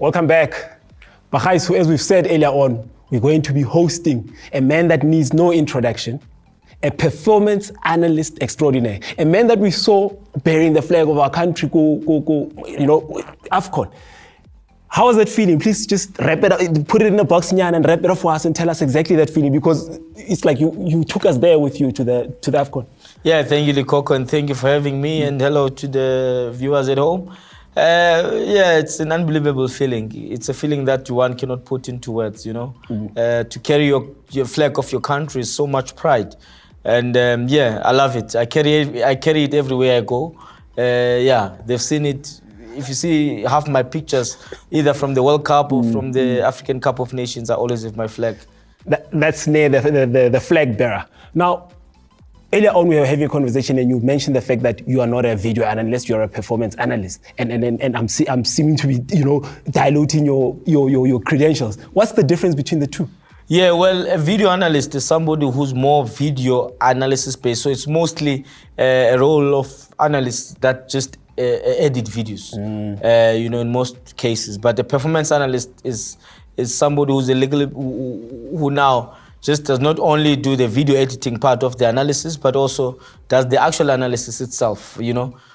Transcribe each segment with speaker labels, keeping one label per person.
Speaker 1: Welcome back. Bahais, as we've said earlier on, we're going to be hosting a man that needs no introduction, a performance analyst extraordinaire, a man that we saw bearing the flag of our country, AFCON. How was that feeling? Please just wrap it up, put it in a box and wrap it up for us and tell us exactly that feeling, because it's like you took us there with you to the AFCON.
Speaker 2: Yeah, thank you, Lekoko, and thank you for having me, and hello to the viewers at home. It's an unbelievable feeling. It's a feeling that one cannot put into words, To carry your flag of your country is so much pride. And I love it. I carry it everywhere I go. They've seen it. If you see half my pictures, either from the World Cup or from the African Cup of Nations, I always have my flag.
Speaker 1: That's near the flag bearer. Now, earlier on we were having a conversation and you mentioned the fact that you are not a video analyst, you're a performance analyst. And I'm seeming to be, diluting your credentials. What's the difference between the two?
Speaker 2: Yeah, well, a video analyst is somebody who's more video analysis based. So it's mostly a role of analysts that just edit videos, in most cases. But the performance analyst is somebody who's who now just does not only do the video editing part of the analysis, but also does the actual analysis itself,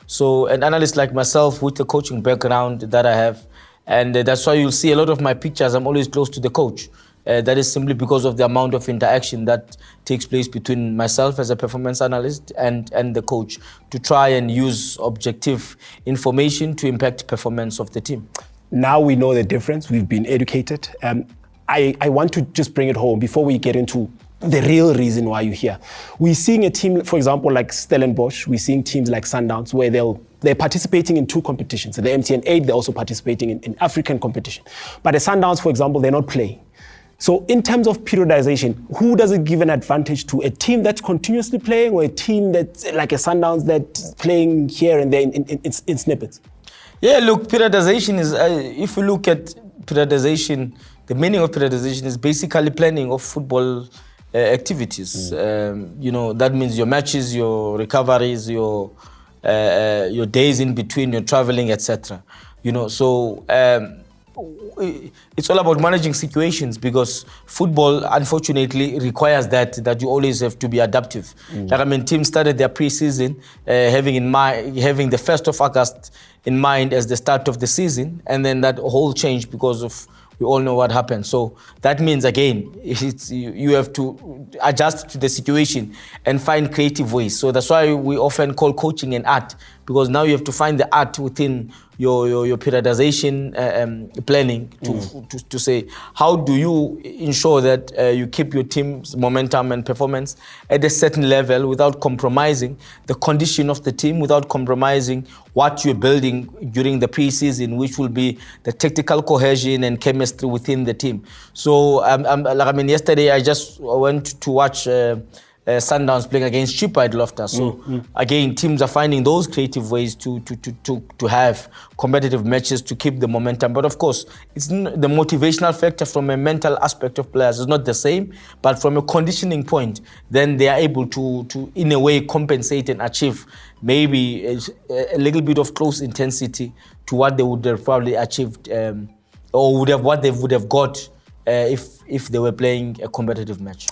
Speaker 2: So an analyst like myself with the coaching background that I have, and that's why you'll see a lot of my pictures, I'm always close to the coach. That is simply because of the amount of interaction that takes place between myself as a performance analyst and the coach to try and use objective information to impact performance of the team.
Speaker 1: Now we know the difference. We've been educated. I want to just bring it home before we get into the real reason why you're here. We're seeing a team, for example, like Stellenbosch. We're seeing teams like Sundowns where they're participating in two competitions. So the MTN 8, they're also participating in African competition. But the Sundowns, for example, they're not playing. So in terms of periodization, who does it give an advantage to? A team that's continuously playing or a team that's like a Sundowns that's playing here and there in snippets?
Speaker 2: Yeah, look, periodization is, if you look at periodization, the meaning of periodization is basically planning of football activities. That means your matches, your recoveries, your days in between, your traveling, etc. It's all about managing situations, because football, unfortunately, requires that you always have to be adaptive. Teams started their pre-season having the 1st of August in mind as the start of the season, and then that whole changed because of, we all know what happened. So that means, again, you have to adjust to the situation and find creative ways. So that's why we often call coaching an art, because now you have to find the art within your periodization planning to say, how do you ensure that you keep your team's momentum and performance at a certain level without compromising the condition of the team, without compromising what you're building during the pre-season, which will be the tactical cohesion and chemistry within the team. So yesterday I just went to watch Sundowns playing against Chippa at Loftus. So again, teams are finding those creative ways to have competitive matches to keep the momentum. But of course, it's the motivational factor from a mental aspect of players is not the same. But from a conditioning point, then they are able to in a way compensate and achieve maybe a little bit of close intensity to what they would have probably achieved or what they would have got if they were playing a competitive match.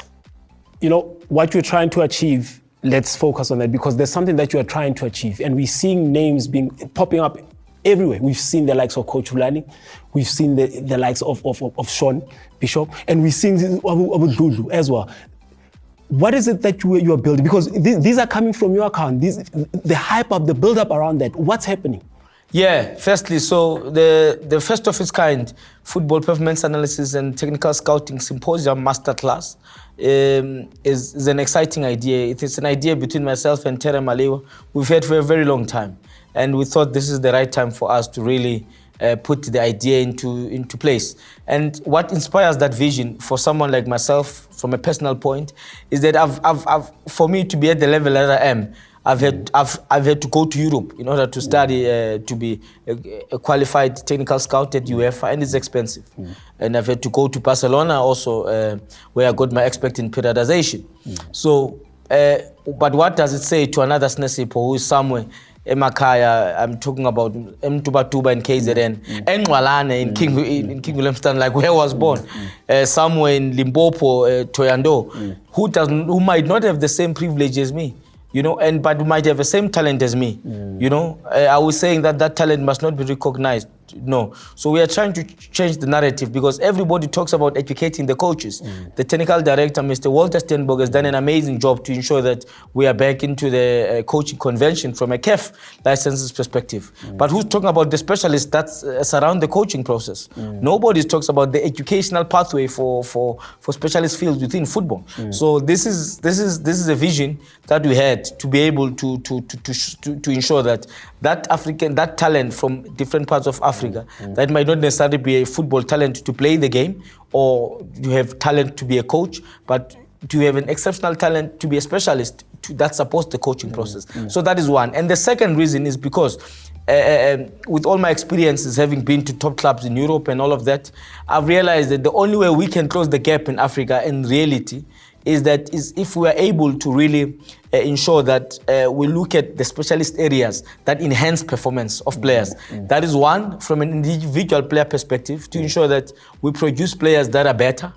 Speaker 1: What you're trying to achieve, let's focus on that, because there's something that you are trying to achieve. And we're seeing names popping up everywhere. We've seen the likes of Coach Hulani. We've seen the likes of Sean Bishop. And we're seeing Abu Dudu as well. What is it that you are building? Because these are coming from your account. The hype up, the build-up around that. What's happening?
Speaker 2: Yeah, firstly, so the first of its kind football performance analysis and technical scouting symposium masterclass is an exciting idea. It is an idea between myself and Tere Malewa we've had for a very long time. And we thought this is the right time for us to really put the idea into place. And what inspires that vision for someone like myself from a personal point is that I've for me to be at the level that I am, I've had to go to Europe in order to study to be a qualified technical scout at UEFA, and it's expensive. And I've had to go to Barcelona also, where I got my expert in periodization. So, but what does it say to another Sinesipho who is somewhere Emakaya, I'm talking about Mtubatuba in KZN, Engwalane in King William Stand, like where I was born, somewhere in Limpopo, Toyando, who might not have the same privilege as me, you know, but might have the same talent as me, you know. I was saying that talent must not be recognized. No. So we are trying to change the narrative, because everybody talks about educating the coaches. The technical director, Mr. Walter Stenberg, has done an amazing job to ensure that we are back into the coaching convention from a CAF licenses perspective. But who's talking about the specialists that surround the coaching process? Nobody talks about the educational pathway for specialist fields within football. So this is a vision that we had to be able to ensure that talent from different parts of Africa, that might not necessarily be a football talent to play the game, or you have talent to be a coach, but to have an exceptional talent to be a specialist that supports the coaching process. So that is one. And the second reason is because with all my experiences having been to top clubs in Europe and all of that, I've realized that the only way we can close the gap in Africa in reality is if we are able to really ensure that we look at the specialist areas that enhance performance of players. That is one, from an individual player perspective, to ensure that we produce players that are better,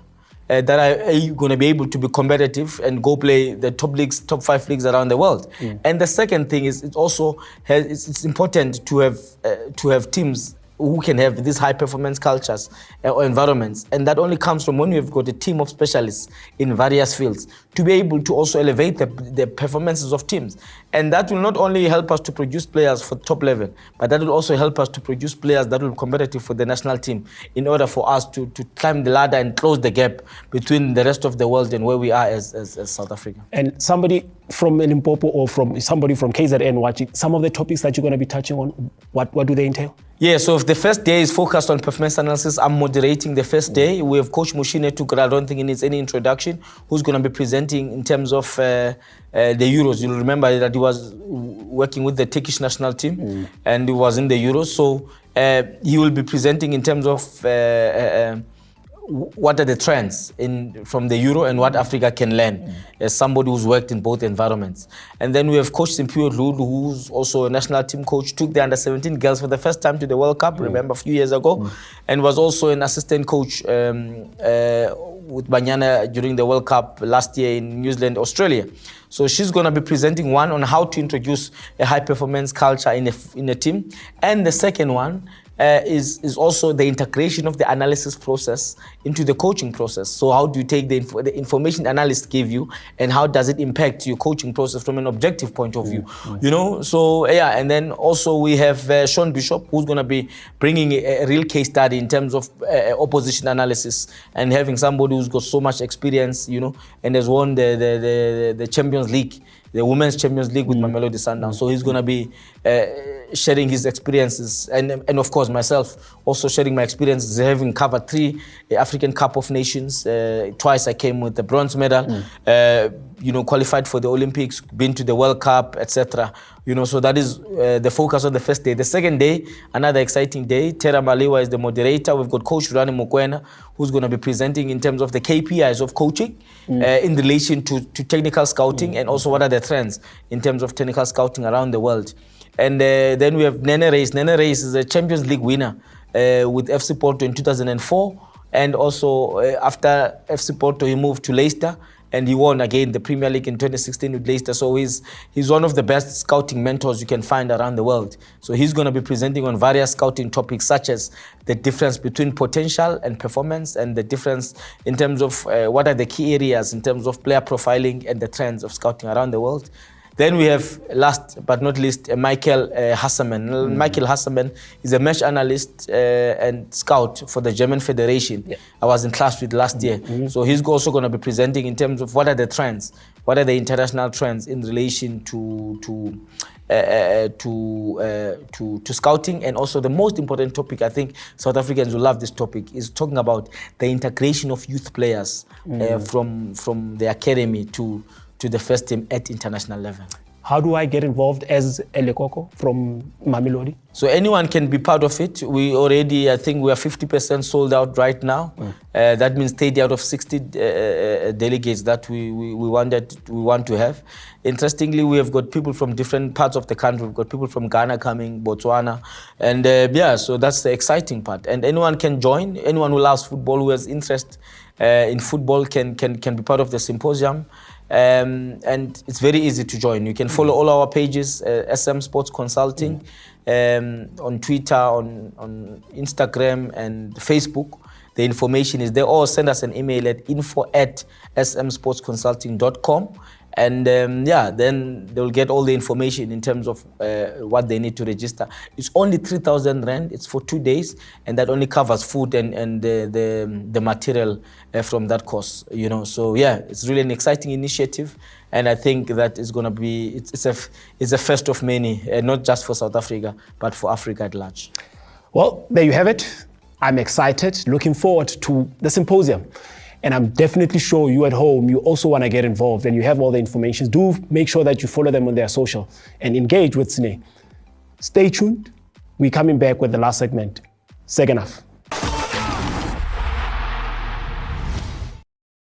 Speaker 2: that are going to be able to be competitive and go play the top leagues, top 5 leagues around the world. And the second thing is it's important to have teams who can have these high performance cultures or environments. And that only comes from when you've got a team of specialists in various fields to be able to also elevate the performances of teams. And that will not only help us to produce players for top level, but that will also help us to produce players that will be competitive for the national team, in order for us to climb the ladder and close the gap between the rest of the world and where we are as South Africa.
Speaker 1: And somebody from Limpopo or from somebody from KZN watching, some of the topics that you're going to be touching on, what do they entail?
Speaker 2: Yeah, so if the first day is focused on performance analysis, I'm moderating the first day. We have Coach Mushine Tukura, I don't think he needs any introduction, who's going to be presenting in terms of the Euros. You'll remember that he was working with the Turkish national team and he was in the Euros. So he will be presenting in terms of what are the trends from the Euro and what Africa can learn as somebody who's worked in both environments. And then we have Coach Simphiwe Dludlu, who's also a national team coach, took the under-17 girls for the first time to the World Cup, remember, a few years ago, and was also an assistant coach with Banyana during the World Cup last year in New Zealand, Australia. So she's going to be presenting one on how to introduce a high-performance culture in a team. And the second one is also the integration of the analysis process into the coaching process. So how do you take the information analysts give you, and how does it impact your coaching process from an objective point of view? You know, so yeah. And then also we have Sean Bishop, who's going to be bringing a real case study in terms of opposition analysis, and having somebody who's got so much experience, you know, and has won the Champions League, the Women's Champions League with Mamelodi Sundowns. So he's going to be sharing his experiences, and of course myself also sharing my experiences, having covered 3 African Cup of Nations. Twice I came with the bronze medal, you know, qualified for the Olympics, been to the World Cup, etc. You know, so that is the focus on the first day. The second day, another exciting day. Tera Maliwa is the moderator. We've got Coach Rani Mokwena, who's going to be presenting in terms of the KPIs of coaching in relation to technical scouting, and also what are the trends in terms of technical scouting around the world. And then we have Nene Reis. Nene Reis is a Champions League winner with FC Porto in 2004. And also after FC Porto, he moved to Leicester, and he won again the Premier League in 2016 with Leicester. So he's one of the best scouting mentors you can find around the world. So he's going to be presenting on various scouting topics, such as the difference between potential and performance, and the difference in terms of what are the key areas in terms of player profiling and the trends of scouting around the world. Then we have, last but not least, Michael Hassaman. Michael Hassaman is a match analyst and scout for the German Federation. I was in class with last year. So he's also going to be presenting in terms of what are the trends, what are the international trends in relation to scouting. And also the most important topic, I think South Africans will love this topic, is talking about the integration of youth players from the academy to the first team at international level.
Speaker 1: How do I get involved as a Lekoko from Mamelodi?
Speaker 2: So anyone can be part of it. We already, I think we are 50% sold out right now. That means 30 out of 60 delegates that we want to have. Interestingly, we have got people from different parts of the country. We've got people from Ghana coming, Botswana, and so that's the exciting part. And anyone can join. Anyone who loves football, who has interest in football, can be part of the symposium. And it's very easy to join. You can follow all our pages, SM Sports Consulting, on Twitter, on Instagram and Facebook. The information is there, or send us an email at info@smsportsconsulting.com. And then they'll get all the information in terms of what they need to register. It's only 3,000 Rand. It's for 2 days, and that only covers food and the material from that course. You know, so yeah, it's really an exciting initiative, and I think that it's gonna be it's a first of many, not just for South Africa, but for Africa at large.
Speaker 1: Well, there you have it. I'm excited, looking forward to the symposium. And I'm definitely sure you at home, you also want to get involved and you have all the information. Do make sure that you follow them on their social and engage with Sine. Stay tuned. We're coming back with the last segment. Second half.